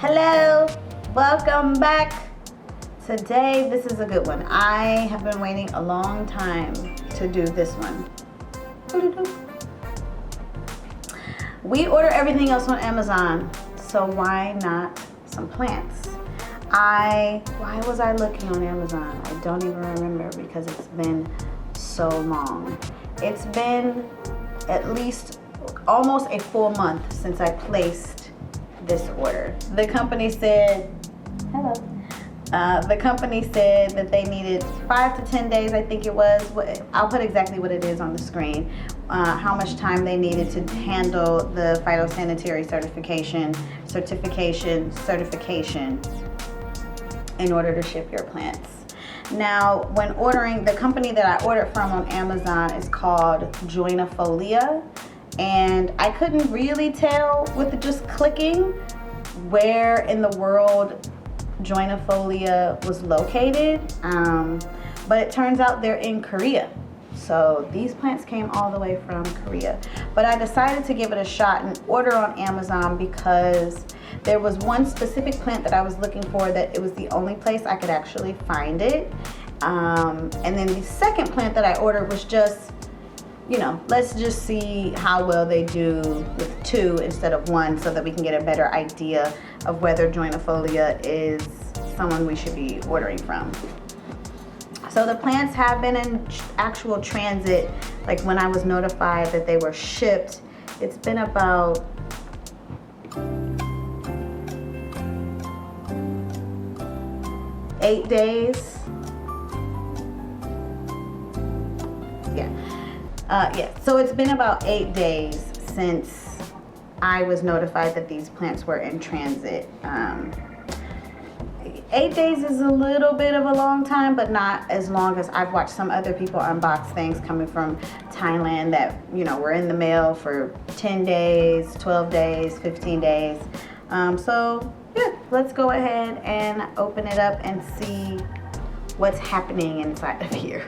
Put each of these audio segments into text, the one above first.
Hello, welcome back. Today, this is a good one. I have been waiting a long time to do this one. We order everything else on Amazon, so why not some plants? Why was I looking on Amazon? I don't even remember because it's been so long. It's been at least almost a full month since I placed this order. The company said, hello. The company said that they needed 5 to 10 days, I think it was. I'll put exactly what it is on the screen. How much time they needed to handle the phytosanitary certification in order to ship your plants. Now, when ordering, the company that I ordered from on Amazon is called Joinifolia, and I couldn't really tell with just clicking where in the world Joinifolia was located, but it turns out they're in Korea. So these plants came all the way from Korea. But I decided to give it a shot and order on Amazon because there was one specific plant that I was looking for that it was the only place I could actually find it. And then the second plant that I ordered was just, let's just see how well they do with 2 instead of 1 so that we can get a better idea of whether Joinifolia is someone we should be ordering from. So the plants have been in actual transit, like when I was notified that they were shipped. It's been about eight days. So it's been about 8 days since I was notified that these plants were in transit. 8 days is a little bit of a long time, but not as long as I've watched some other people unbox things coming from Thailand that, were in the mail for 10 days, 12 days, 15 days. So yeah, let's go ahead and open it up and see what's happening inside of here.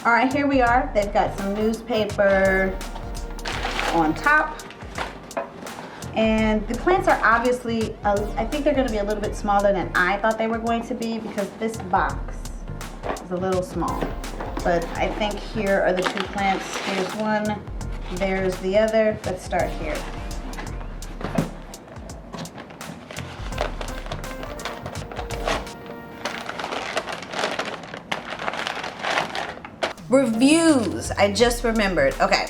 All right, here we are. They've got some newspaper on top. And the plants are obviously, I think they're gonna be a little bit smaller than I thought they were going to be because this box is a little small. But I think here are the 2 plants. Here's one, there's the other. Let's start here. Reviews, I just remembered. Okay,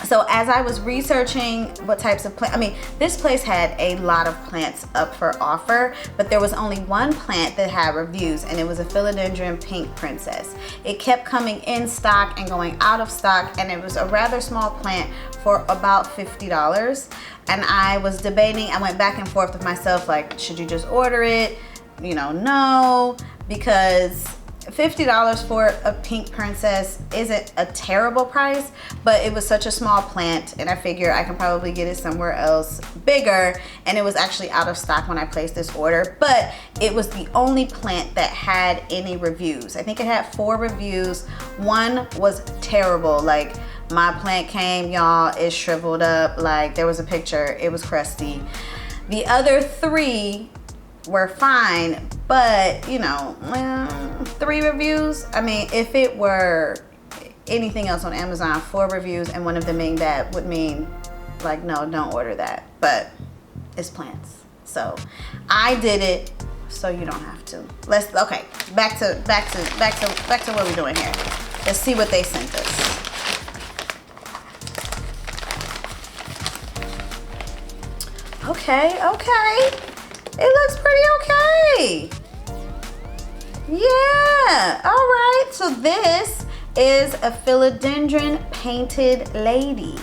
so as I was researching what types of plants, this place had a lot of plants up for offer, but there was only one plant that had reviews, and it was a philodendron pink princess. It kept coming in stock and going out of stock, and it was a rather small plant for about $50. And I was debating, I went back and forth with myself, like, should you just order it? No, because $50 for a pink princess isn't a terrible price, but it was such a small plant, and I figure I can probably get it somewhere else bigger, and it was actually out of stock when I placed this order. But it was the only plant that had any reviews. I think it had 4 reviews. One was terrible. Like, my plant came, y'all, it shriveled up. Like, there was a picture, it was crusty. The other 3 were fine, but 3 reviews. If it were anything else on Amazon, 4 reviews and one of them being bad would mean, like, no, don't order that. But it's plants, so I did it, so you don't have to. Okay, back to what we're doing here. Let's see what they sent us. Okay. It looks pretty okay. Yeah, all right. So this is a philodendron painted lady.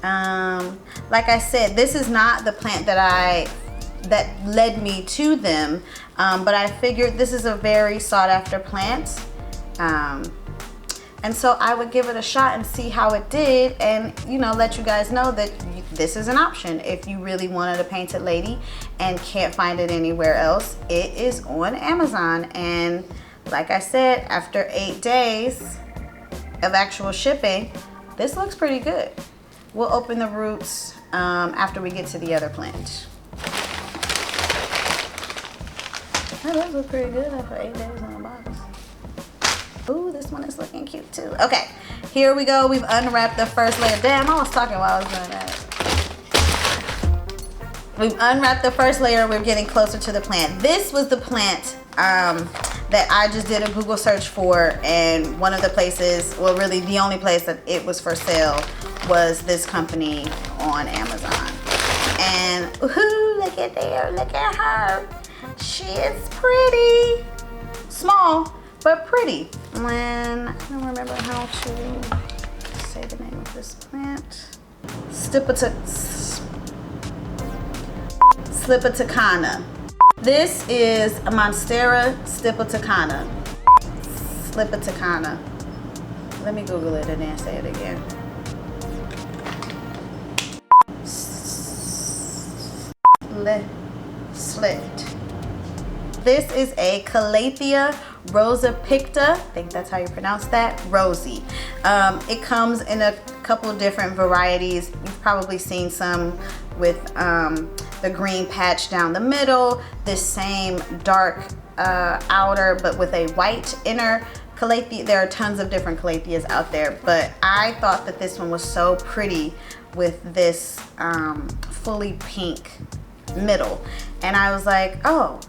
Like I said, this is not the plant that led me to them, but I figured this is a very sought after plant. And so I would give it a shot and see how it did, and let you guys know that this is an option if you really wanted a painted lady and can't find it anywhere else. It is on Amazon, and like I said, after 8 days of actual shipping, this looks pretty good. We'll open the roots after we get to the other plant. Oh, those look pretty good after 8 days on the box. Ooh, this one is looking cute too. Okay, here we go. We've unwrapped the first layer. Damn, I was talking while I was doing that. We've unwrapped the first layer. We're getting closer to the plant. This was the plant that I just did a Google search for, and one of the places, well, really the only place that it was for sale was this company on Amazon. And ooh, look at there, look at her. She is pretty. Small, but pretty. And I don't remember how to say the name of this plant. Slipitacana. This is a Monstera Slipitacana. Slipitacana. Let me Google it and then say it again. Slit. This is a Calathea Rosa Picta. I think that's how you pronounce that. Rosy. It comes in a couple of different varieties. You've probably seen some with the green patch down the middle, this same dark outer but with a white inner. Calathea, there are tons of different Calatheas out there, but I thought that this one was so pretty with this fully pink middle, and I was like, oh,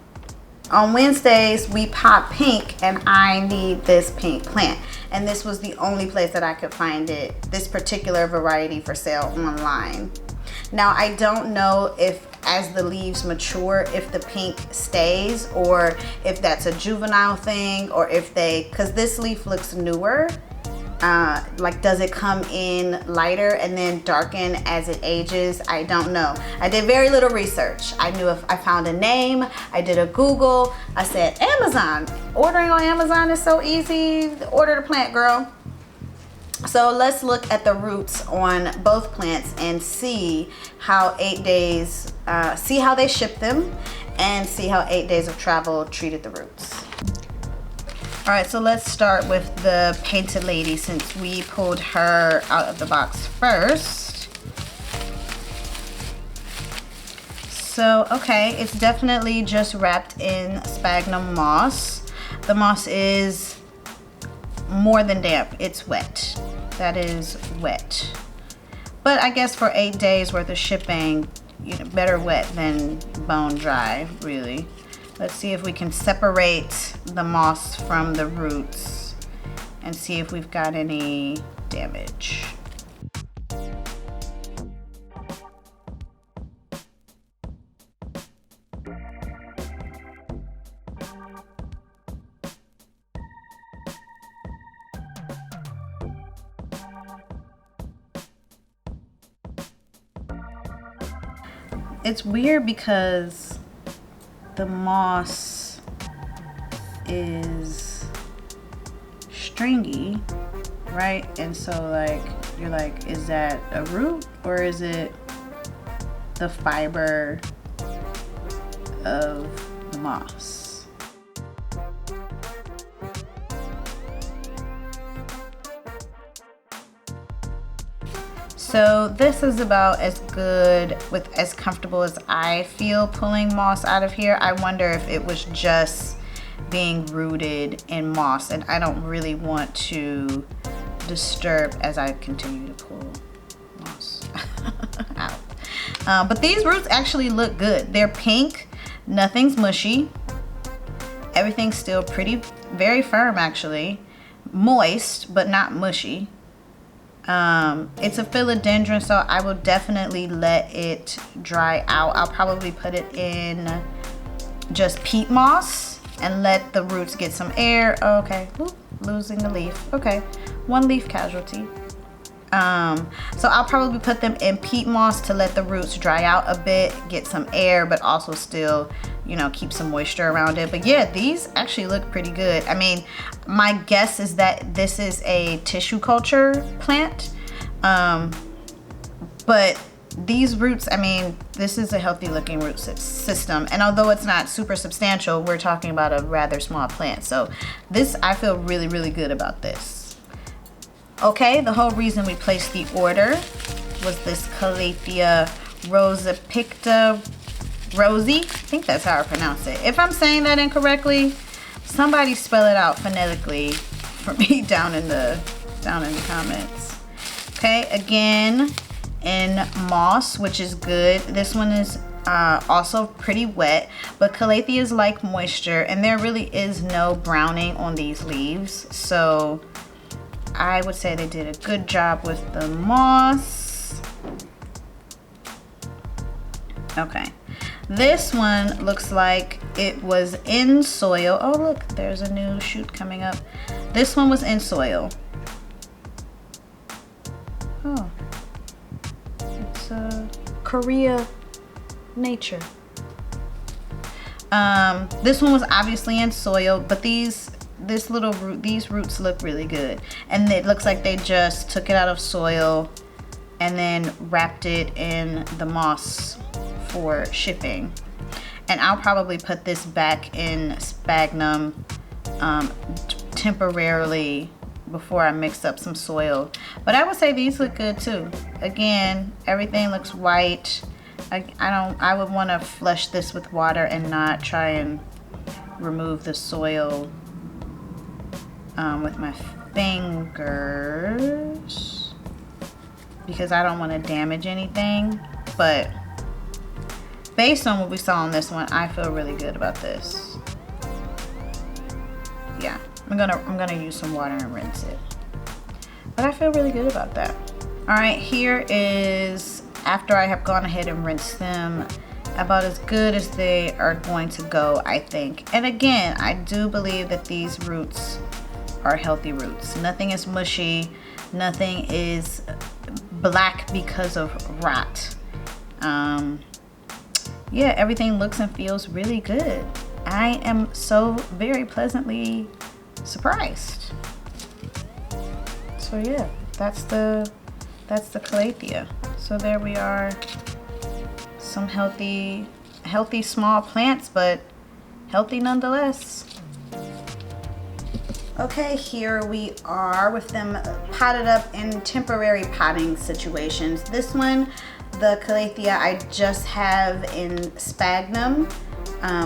on Wednesdays we pop pink and I need this pink plant, and this was the only place that I could find it, this particular variety, for sale online. Now I don't know if as the leaves mature, if the pink stays or if that's a juvenile thing, or if they, because this leaf looks newer, like does it come in lighter and then darken as it ages? I don't know. I did very little research. I knew if I found a name, I did a Google, I said Amazon. Ordering on Amazon is so easy. Order the plant, girl. So let's look at the roots on both plants and see how 8 days, see how they shipped them, and see how 8 days of travel treated the roots. All right, so let's start with the painted lady since we pulled her out of the box first. So, okay, it's definitely just wrapped in sphagnum moss. The moss is more than damp, it's wet. That is wet. But I guess for 8 days worth of shipping, you know, better wet than bone dry, really. Let's see if we can separate the moss from the roots and see if we've got any damage. It's weird because the moss is stringy, right? And so like, you're like, is that a root or is it the fiber of the moss? So this is about as good, with as comfortable as I feel pulling moss out of here. I wonder if it was just being rooted in moss, and I don't really want to disturb as I continue to pull moss out. But these roots actually look good. They're pink, nothing's mushy. Everything's still pretty, very firm actually. Moist, but not mushy. It's a philodendron, so I will definitely let it dry out. I'll probably put it in just peat moss and let the roots get some air. Oh, okay, ooh, losing a leaf. Okay, one leaf casualty. So I'll probably put them in peat moss to let the roots dry out a bit, get some air, but also still, you know, keep some moisture around it. But yeah, these actually look pretty good. I mean, my guess is that this is a tissue culture plant, but these roots, I mean, this is a healthy looking root system. And although it's not super substantial, we're talking about a rather small plant. So this, I feel really, really good about this. Okay, the whole reason we placed the order was this Calathea rosapicta Rosie. I think that's how I pronounce it. If I'm saying that incorrectly, somebody spell it out phonetically for me down in the comments. Okay, again, in moss, which is good. This one is also pretty wet, but Calatheas like moisture, and there really is no browning on these leaves. So I would say they did a good job with the moss. Okay, this one looks like it was in soil. Oh look, there's a new shoot coming up. This one was in soil. Oh, it's Korea nature. This one was obviously in soil, but these roots look really good, and it looks like they just took it out of soil and then wrapped it in the moss for shipping. And I'll probably put this back in sphagnum temporarily before I mix up some soil. But I would say these look good too. Again, everything looks white. I would want to flush this with water and not try and remove the soil with my fingers, because I don't want to damage anything. But based on what we saw on this one, I feel really good about this. Yeah, I'm gonna use some water and rinse it. But I feel really good about that. All right, here is after I have gone ahead and rinsed them, about as good as they are going to go, I think. And again, I do believe that these roots are healthy roots. Nothing is mushy, nothing is black because of rot. Yeah, everything looks and feels really good. I am so very pleasantly surprised. So yeah, that's the Calathea. So there we are. Some healthy small plants, but healthy nonetheless. Okay, here we are with them potted up in temporary potting situations. This one, the Calathea, I just have in sphagnum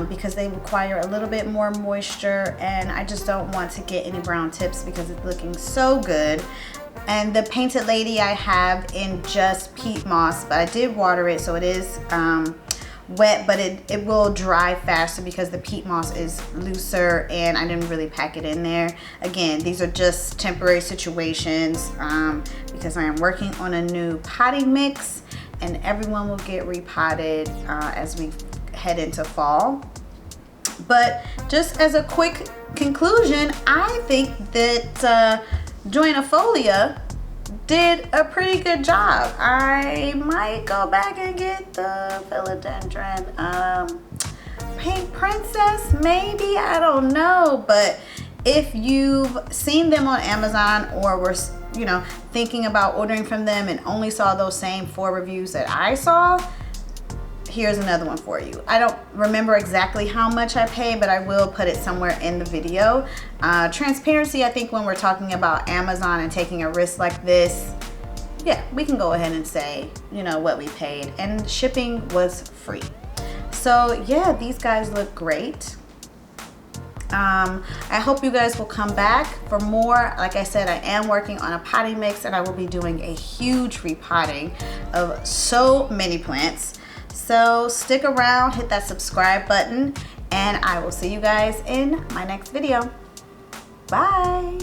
because they require a little bit more moisture, and I just don't want to get any brown tips because it's looking so good. And the Painted Lady I have in just peat moss, but I did water it, so it is wet, but it will dry faster because the peat moss is looser and I didn't really pack it in there. Again, these are just temporary situations because I am working on a new potting mix, and everyone will get repotted as we head into fall. But just as a quick conclusion, I think that Joinifolia did a pretty good job. I might go back and get the philodendron pink princess, maybe, I don't know. But if you've seen them on Amazon or were thinking about ordering from them and only saw those same 4 reviews that I saw, here's another one for you. I don't remember exactly how much I paid, but I will put it somewhere in the video. Transparency, I think when we're talking about Amazon and taking a risk like this, yeah, we can go ahead and say, what we paid, and shipping was free. So yeah, these guys look great. I hope you guys will come back for more. Like I said, I am working on a potting mix, and I will be doing a huge repotting of so many plants. So stick around, hit that subscribe button, and I will see you guys in my next video. Bye.